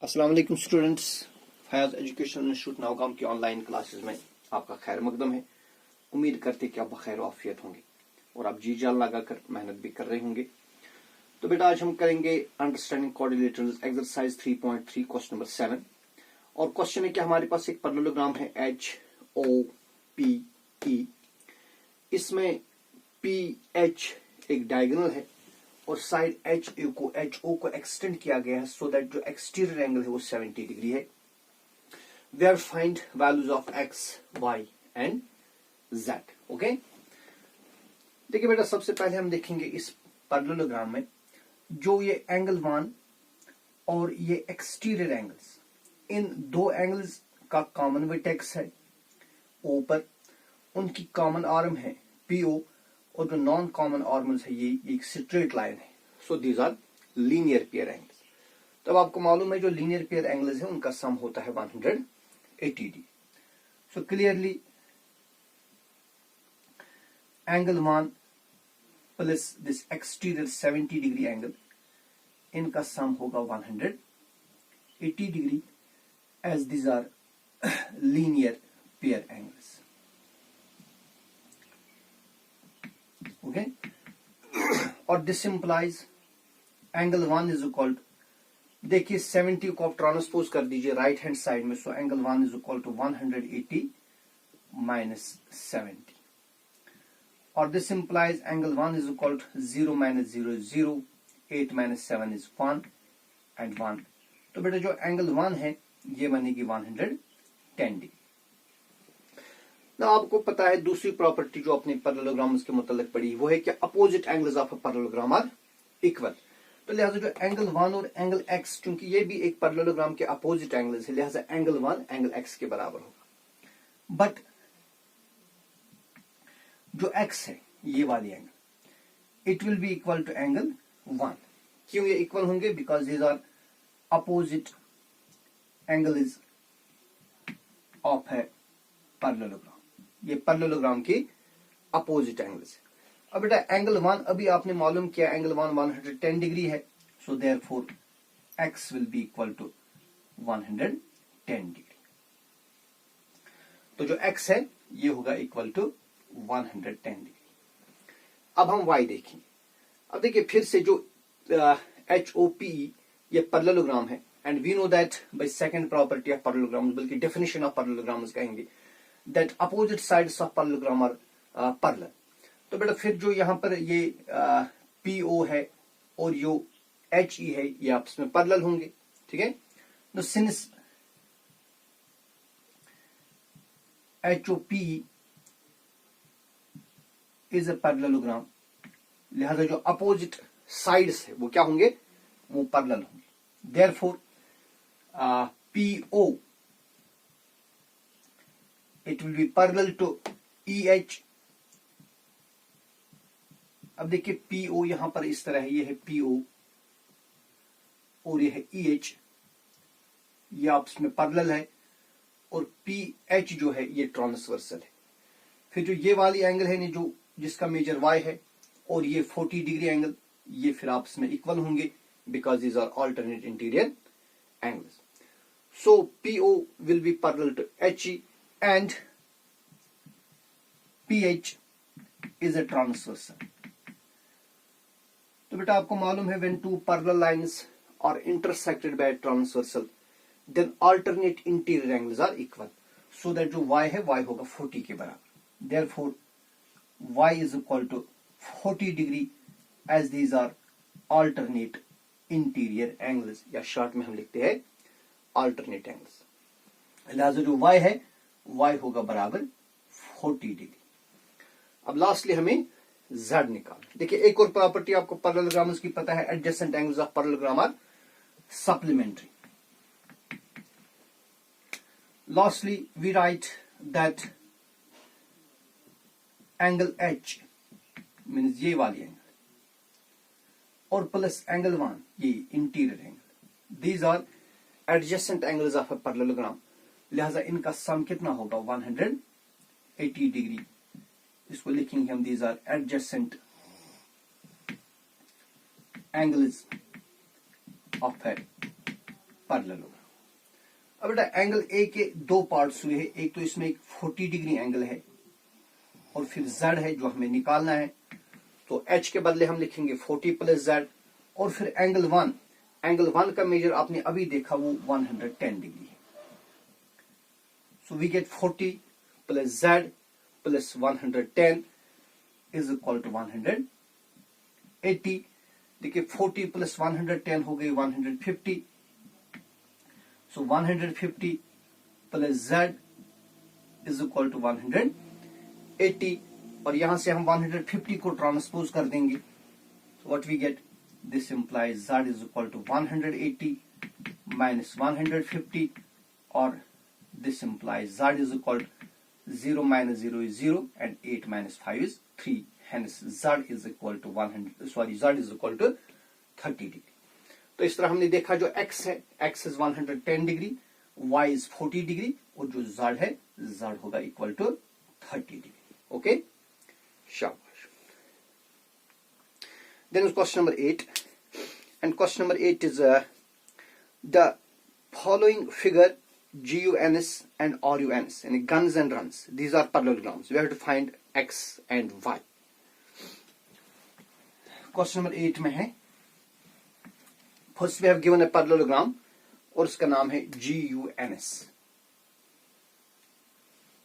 अस्सलाम वालेकुम students, Fayaz education institute नावगाम की ऑनलाइन क्लासेस में आपका खैर मकदम है। उम्मीद करते कि आप बखैर आफियत होंगे और आप जी जान लगाकर मेहनत भी कर रहे होंगे। तो बेटा आज हम करेंगे understanding coordinators exercise 3.3 question number 7। और क्वेश्चन है कि हमारे पास एक पैरेललोग्राम है HOPE। इसमें PH एक डायगोनल है और साइड HO को एक्सटेंड किया गया है सो दैट जो एक्सटीरियर एंगल है वो 70 डिग्री है। Where find values of X, Y and Z। Okay, देखिए बेटा सबसे पहले हम देखेंगे इस पैरेललोग्राम में जो ये एंगल 1 और ये एक्सटीरियर एंगल्स, इन दो एंगल्स का कॉमन वर्टेक्स है O पर, उनकी कॉमन आर्म है PO और जो नॉन कॉमन आर्म्स है ये एक स्ट्रेट लाइन है। So these are linear pair angles. तब आपको मालूम है जो लीनियर पेयर एंगल्स है उनका सम होता है 180 degree. So clearly angle 1 plus this exterior 70 degree angle, इनका सम होगा 180 degree as these are linear pair angles. Okay, और this implies angle 1 is equal to, देखिए 70 को आप ट्रांसपोज कर दीजिए राइट हैंड साइड में। So angle 1 is equal to 180 minus 70 और this implies angle 1 is equal to 0 minus 0 0, 8 minus 7 is 1 and 1। तो बेटा जो एंगल 1 है ये बनेगी 110 डिग्री। ना आपको पता है दूसरी प्रॉपर्टी जो अपने पैरेललोग्राम्स के मुतालिक पड़ी वो है कि opposite angles of a parallelogram are equal. तो लिहाजा जो एंगल 1 और एंगल X, क्योंकि ये भी एक पैरेललोग्राम के अपोजिट एंगल्स है, लिहाजा एंगल 1 एंगल X के बराबर होगा। बट जो X है ये वाली angle, it will be equal to angle 1। क्यों ये इक्वल होंगे? Because these are opposite angles of है पैरेललोग्राम। ये पैरेललोग्राम की अपोजिट एंगल्स है। अब बेटा एंगल 1 अभी आपने मालूम किया, एंगल 1 110 डिग्री है। So therefore X will be equal to 110 degree. तो जो X है ये होगा इक्वल टू 110 डिग्री। अब हम Y देखेंगे। अब देखिए फिर से जो HOPE ये पैरेललोग्राम है and we know that by second property of parallelogram, बल्कि डेफिनेशन ऑफ पैरेललोग्राम्स कहेंगे that opposite sides of parallelogram are parallel। तो बेटा फिर जो यहाँ पर ये PO है और जो HE है ये आपस में पैरेलल होंगे, ठीक है। तो since HOPE is a parallelogram, लिहाजा जो अपोजिट साइड्स है वो क्या होंगे? वो पैरेलल होंगे। Therefore PO it will be parallel to EH। अब देखिए PO यहां पर इस तरह है, ये है PO और ये है EH, ये आपस में पैरेलल है और PH जो है ये ट्रांसवर्सल है। फिर जो ये वाली एंगल है जो जिसका मेजर Y है और ये 40 डिग्री एंगल, ये फिर आपस में इक्वल होंगे because these are alternate interior angles. So PO will be parallel to HE and PH is a transversal। तो बेटा आपको मालूम है when two parallel lines are intersected by a transversal then alternate interior angles are equal, so that जो Y है Y होगा 40 के बराबर। therefore Y is equal to 40 degree as these are alternate interior angles, या short में हम लिखते हैं alternate angles। लिहाजा जो Y है Y होगा बराबर 40 डिग्री। अब लास्टली हमें Z निकालना। देखिए एक और प्रॉपर्टी आपको पैरेललोग्राम्स की पता है, adjacent angles of parallelogram are supplementary. Lastly we write that angle H means ये वाली एंगल और प्लस एंगल 1 ये interior angle, these are adjacent angles of a parallelogram. लिहाजा इनका सम कितना होगा? 180 डिग्री। इसको लिखेंगे हम, these are adjacent angles of a parallelogram. अब बेटा एंगल ए के दो पार्ट्स हुए हैं, एक तो इसमें एक 40 डिग्री एंगल है और फिर z है जो हमें निकालना है, तो h के बदले हम लिखेंगे 40 प्लस z। और फिर एंगल 1 का मेजर आपने अभी देखा वो 110 डिग्री है। So we get 40 plus z plus 110 is equal to 180। देखिए 40 प्लस 110 हो गई 150। So 150 plus z is equal to 180 और यहां से हम 150 को ट्रांसपोज कर देंगे। What we get, this implies z is equal to 180 minus 150 और this implies z is equal to 0 minus 0 is 0 and 8 minus 5 is 3। Hence z is equal to z is equal to 30 degree. तो इस तरह हमने देखा जो x है, x is 110 degree, y is 40 degree और जो z है z होगा इक्वल टू 30 डिग्री। ओके, शाबाश। Then is question number 8, and question number 8 is the following figure GUNS and RUNS, and guns and runs. These are parallelograms. We have to find x and y. Question number 8 में है, first we have given a parallelogram और उसका नाम है GUNS।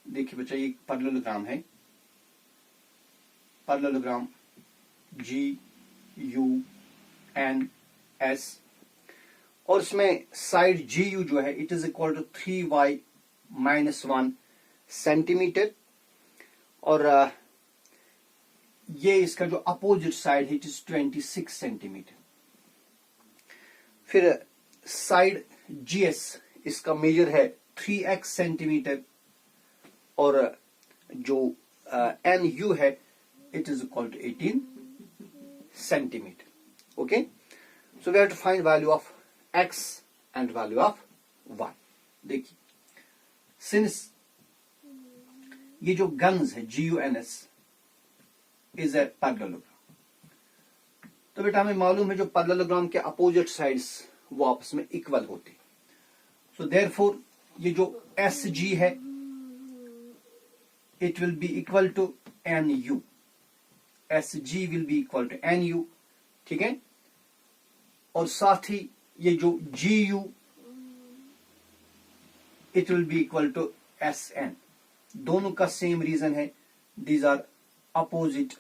देखिए बच्चा ये parallelogram है, parallelogram GUNS और इसमें साइड GU जो है it is equal to 3y minus 1 centimetre और ये इसका जो अपोजिट साइड है इट इज 26 सेंटीमीटर। फिर साइड GS इसका मेजर है 3x सेंटीमीटर और जो NU है it is equal to 18 centimeter. Okay, so we have to find value of x and value of y. देखिए since ये जो guns है GUNS is a parallelogram, तो बेटा हमें मालूम है जो parallelogram के अपोजिट साइड्स वो आपस में इक्वल होते हैं। so therefore ये जो SG है it will be equal to NU, SG will be equal to NU, ठीक है। और साथ ही ये जो GU it will be equal to SN। दोनों का सेम रीजन है, these are opposite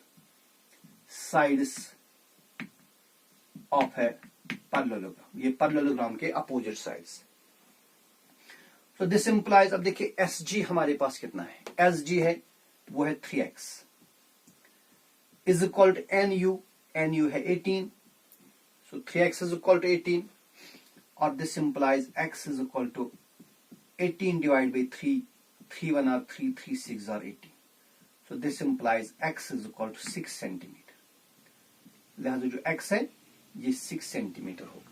sides of a parallelogram। ये parallelogram के अपोजिट साइड्स। तो दिस इंप्लाइज, अब देखिए SG हमारे पास कितना है, SG है वो है 3x is equal to NU है 18, so 3x is equal to 18 और this implies x is equal to 18 divided by 3, 3 1 are 3, 3 6 are 18, so this implies x is equal to 6 centimetre. लिहाजा जो x है ये 6 सेंटीमीटर होगा।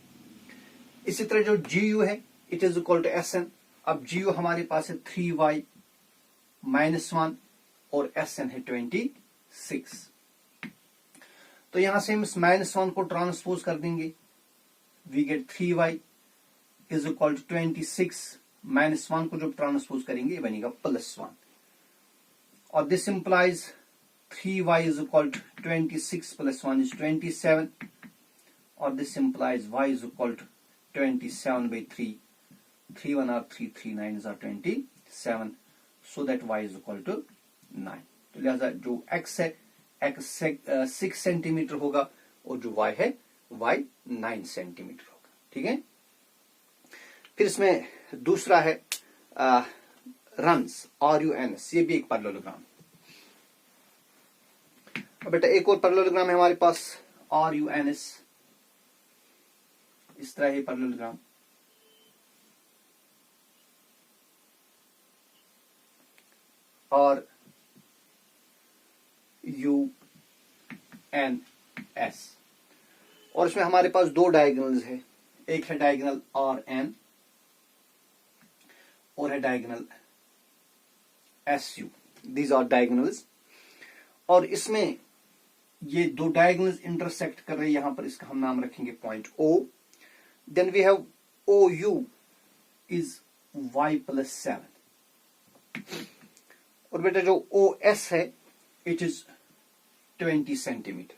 इसी तरह जो GU है it is equal to SN। अब GU हमारे पास है 3y माइनस 1 और SN है 26, तो यहां से हम इस -1 को ट्रांसपोज कर देंगे, we get 3y is equal to 26, -1 को जब ट्रांसपोज करेंगे ये बनेगा +1 और this implies 3y is equal to 26 + 1 is 27 और this implies y is equal to 27/3, 3 1 are 3, 3 9 are 27, so that y is equal to 9। तो लिहाजा जो x है x 6 सेंटीमीटर होगा और जो y है y 9 सेंटीमीटर होगा। ठीक है, फिर इसमें दूसरा है रन्स RUNS, ये भी एक पैरेललोग्राम। अब बेटा एक और पैरेललोग्राम है हमारे पास RUNS, इस तरह है पैरेललोग्राम। RUNS और इसमें हमारे पास दो डायगोनल्स है, एक है डायगोनल RN और है diagonal SU, these are diagonals. और इसमें ये दो डायगोनल्स इंटरसेक्ट कर रहे हैं, यहां पर इसका हम नाम रखेंगे point O। Then we have O U is y plus 7 और बेटा जो ओ एस है इट इज 20 सेंटीमीटर।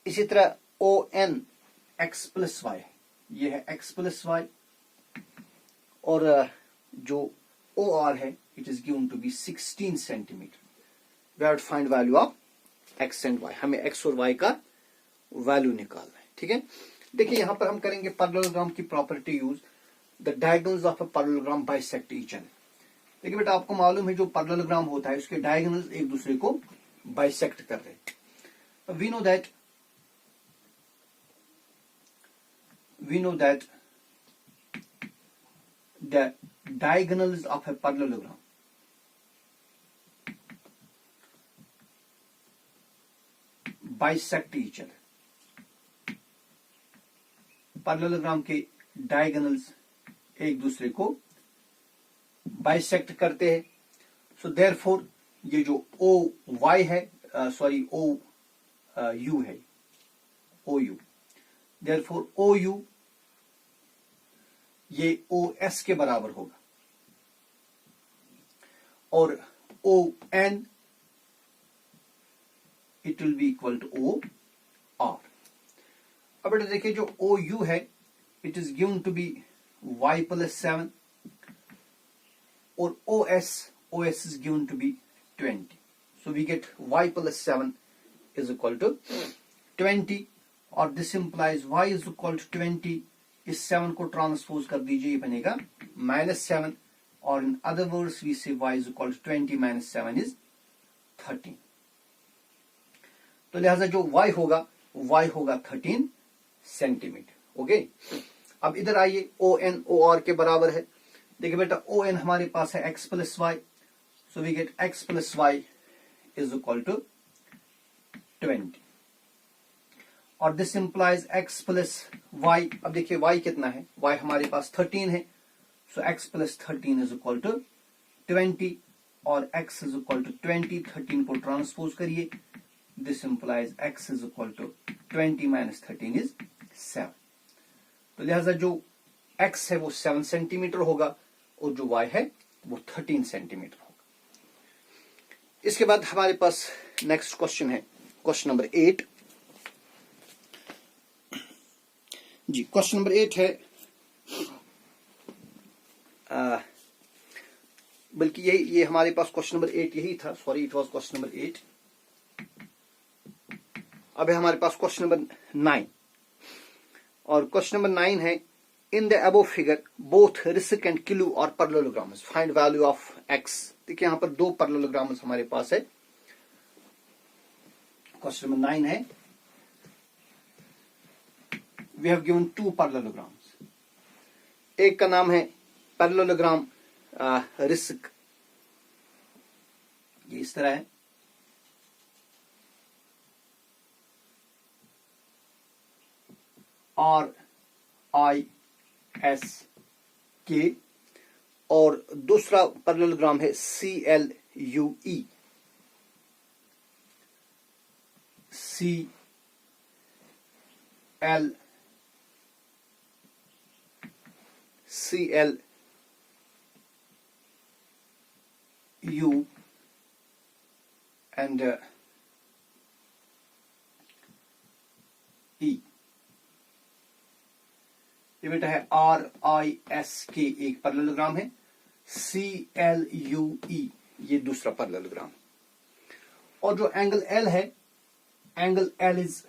इसी तरह O N x plus y, ये है x प्लस वाई, और जो ओ आर है it is given to be 16 centimetre. We have to find value of x and y, हमें x और y का वैल्यू निकालना है। ठीक है, देखिए यहां पर हम करेंगे पैरेललोग्राम की property use, the diagonals of a parallelogram bisect each other. देखिए बेटा आपको मालूम है जो पैरेललोग्राम होता है उसके डायगोनल्स एक दूसरे को बाइसेक्ट कर रहे हैं। We know that the diagonals of a parallelogram bisect each other। Parallelogram के डायगोनल्स एक दूसरे को बाइसेक्ट करते हैं। सो देयरफॉर ये जो ओ वाई है, सॉरी ओ यू है, O U, therefore O U ये ओ एस के बराबर होगा और O N it will be equal to O R. अब बेटा देखिए जो ओ यू है it is given to be y plus 7 और O S is given to be 20। So we get y plus 7 is equal to 20 और this implies y is equal to 20। इस 7 को transpose कर दीजिए, ये बनेगा -7 और in other words we say y is equal to 20 minus 7 is 13। तो लिहाजा जो y होगा 13 सेंटीमीटर। ओके, अब इधर आइए ओ एन ओ आर के बराबर है। देखिए बेटा ओ एन हमारे पास है x plus y, so we get x plus y is equal to 20 और this implies x plus y. अब देखिए y कितना है, y हमारे पास 13 है, so x plus 13 is equal to 20 और x इज इक्वल टू 20, 13 को ट्रांसपोज करिए, this implies x is equal to 20 minus 13 is 7। तो लिहाजा जो x है वो 7 सेंटीमीटर होगा और जो y है वो 13 सेंटीमीटर होगा। इसके बाद हमारे पास नेक्स्ट क्वेश्चन है, क्वेश्चन नंबर 8 जी। क्वेश्चन नंबर 8 है, बल्कि ये हमारे पास क्वेश्चन नंबर 8 यही था, sorry it was question number 8। अब है हमारे पास क्वेश्चन नंबर 9 और क्वेश्चन नंबर 9 है, in the above figure both रिसिक एंड किलू और parallelograms, find value of x। देखिए यहां पर दो पैरेललोग्राम्स हमारे पास है। क्वेश्चन नंबर 9 है, we have given two parallelograms। एक का नाम है पैरेललोग्राम रिस्क, ये इस तरह है, RISK, और दूसरा पैरेललोग्राम है CLUE, CLU and E। ये बेटा है RISK एक पैरेललोग्राम है, CLUE ये दूसरा पैरेललोग्राम। और जो एंगल L है, एंगल L इज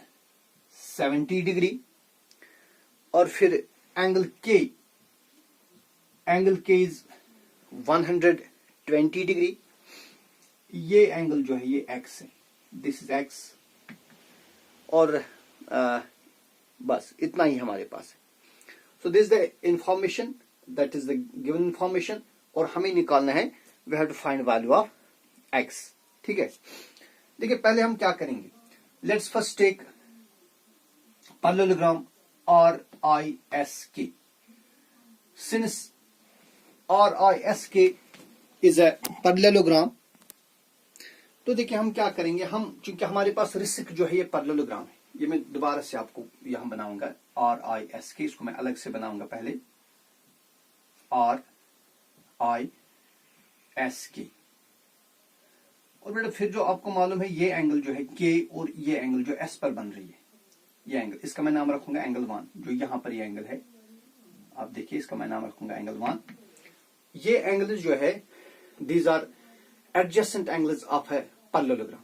70 डिग्री और फिर एंगल K इज 120 डिग्री। ये एंगल जो है ये x है, दिस इज x, और बस इतना ही हमारे पास है। So this the information, that is the given information, और हमें निकालना है, we have to find value of x। ठीक है, देखिए पहले हम क्या करेंगे, let's first take parallelogram RISK। Since RISK is a parallelogram, तो देखिए हम क्या करेंगे, हम चूंकि हमारे पास रिस्क जो है ये पैरेललोग्राम है, ये मैं दोबारा से आपको यहां बनाऊंगा RISK, इसको मैं अलग से बनाऊंगा पहले RISK। और बेटा फिर जो आपको मालूम है ये एंगल जो है K और ये एंगल जो S पर बन रही है, ये एंगल, इसका मैं नाम रखूंगा एंगल 1। जो यहां पर ये एंगल है आप देखिए, इसका मैं नाम रखूंगा एंगल 1। ये एंगल जो है these are adjacent angles of a parallelogram,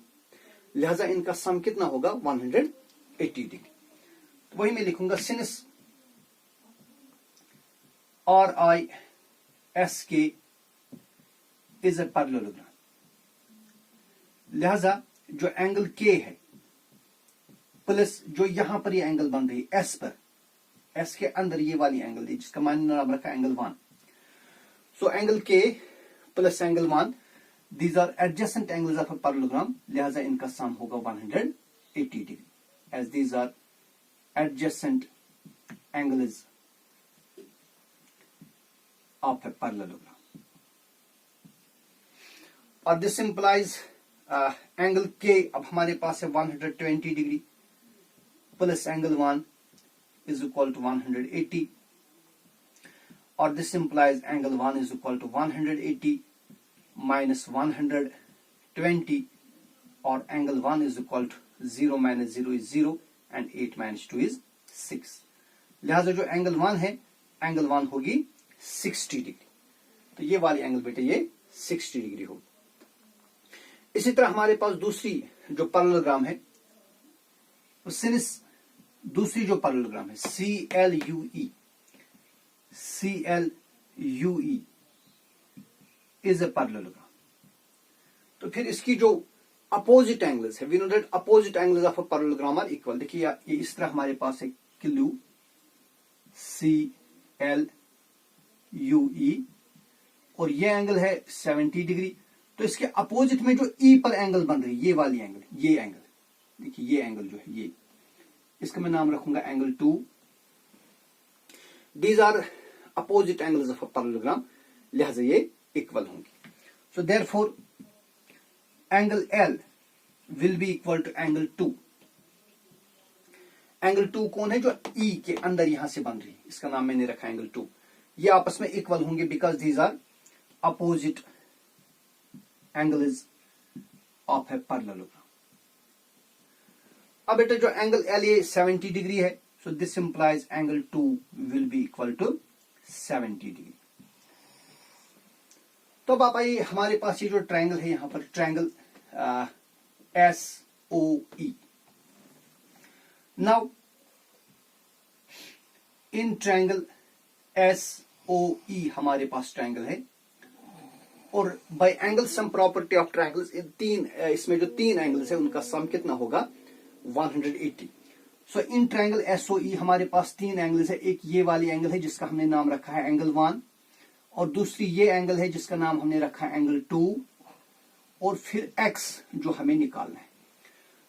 लिहाजा इनका सम कितना होगा 180 डिग्री। तो वही मैं लिखूंगा since RISK is a parallelogram, लिहाजा जो एंगल K है प्लस जो यहां पर ये एंगल बन रही है S पर, S के अंदर ये वाली एंगल दी जिसका मैंने नाम रखा angle 1। So angle K plus angle 1 these are adjacent angles of a parallelogram, लिहाजा इनका सम होगा 180 degree, as these are adjacent angles of a parallelogram. और दिस इंप्लाइज एंगल K अब हमारे पास है 120 degree plus angle 1 is equal to 180, or this implies angle 1 is equal to 180 minus 120, or angle 1 is equal to 0 minus 0 is 0 and 8 minus 2 is 6। लिहाजा जो angle 1 है, angle 1 होगी 60 degree. तो ये वाली एंगल बेटे ये 60 डिग्री होगी। इसी तरह हमारे पास दूसरी जो पैरेललोग्राम है, सिंस दूसरी जो पैरेललोग्राम है CLUE इज ए पैरेललोग्राम, तो फिर इसकी जो अपोजिट एंगल्स है, we know that opposite angles of a parallelogram are equal. देखिए ये इस तरह हमारे पास है CLUE और ये एंगल है 70 डिग्री। तो इसके अपोजिट में जो E पर एंगल बन रही है, ये वाली एंगल, ये एंगल देखिए, ये एंगल जो है ये, इसका मैं नाम रखूंगा angle 2। These are opposite angles of a parallelogram, लिहाजा ये इक्वल होंगे। So therefore angle L will be equal to angle 2। Angle 2 कौन है? जो E के अंदर यहां से बन रही है, इसका नाम मैंने रखा एंगल 2। ये आपस में इक्वल होंगे because these are opposite angles of a parallelogram. अब बेटा जो एंगल L ये 70 डिग्री है, so this implies angle 2 will be equal to 70 degree. तो अब आप आइए, हमारे पास ये जो ट्रायंगल है यहां पर triangle SOE। Now in triangle SOE हमारे पास ट्रायंगल है, और bye angle sum property of triangles इसमें जो तीन एंगल्स है उनका सम कितना होगा 180। सो इन ट्रायंगल SOE हमारे पास तीन एंगल्स है। एक ये वाली एंगल है जिसका हमने नाम रखा है एंगल 1, और दूसरी ये एंगल है जिसका नाम हमने रखा है एंगल 2, और फिर x जो हमें निकालना है।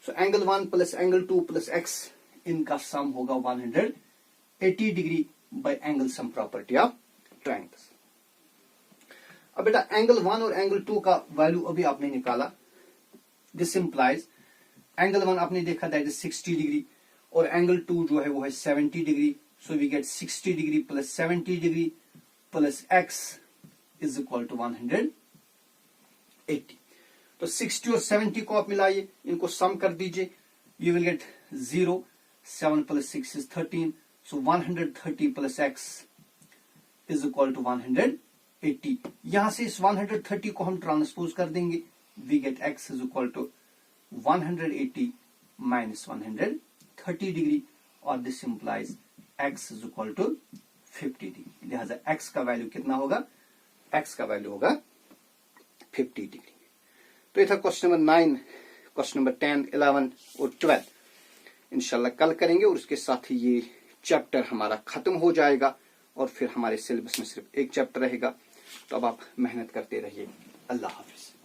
सो angle 1 plus angle 2 plus x, इनका सम होगा 180 degree by angle sum property of triangles. अब बेटा एंगल 1 और एंगल 2 का वैल्यू अभी आपने निकाला। दिस इंप्लाइज एंगल 1 आपने देखा दैट इज 60 डिग्री, और एंगल 2 जो है वो है 70 degree. So we get 60 degree plus 70 degree plus x is equal to 180। तो 60 और 70 को आप मिलाइए, इनको सम कर दीजिए, you will get 0, 7 plus 6 is 13। So 130 plus x is equal to 180। यहां से इस 130 को हम ट्रांसपोज कर देंगे, we get x is equal to 180 minus 130 degree, और this implies x is equal to 50 degree. लिहाजा x का वैल्यू कितना होगा? x का वैल्यू होगा 50 डिग्री। तो ये था क्वेश्चन नंबर 9, क्वेश्चन नंबर 10, 11 और 12 इंशाल्लाह कल करेंगे, और उसके साथ ही ये चैप्टर हमारा खत्म हो जाएगा, और फिर हमारे सिलेबस में सिर्फ एक चैप्टर रहेगा। तो अब आप मेहनत करते रहिए। अल्लाह हाफिज।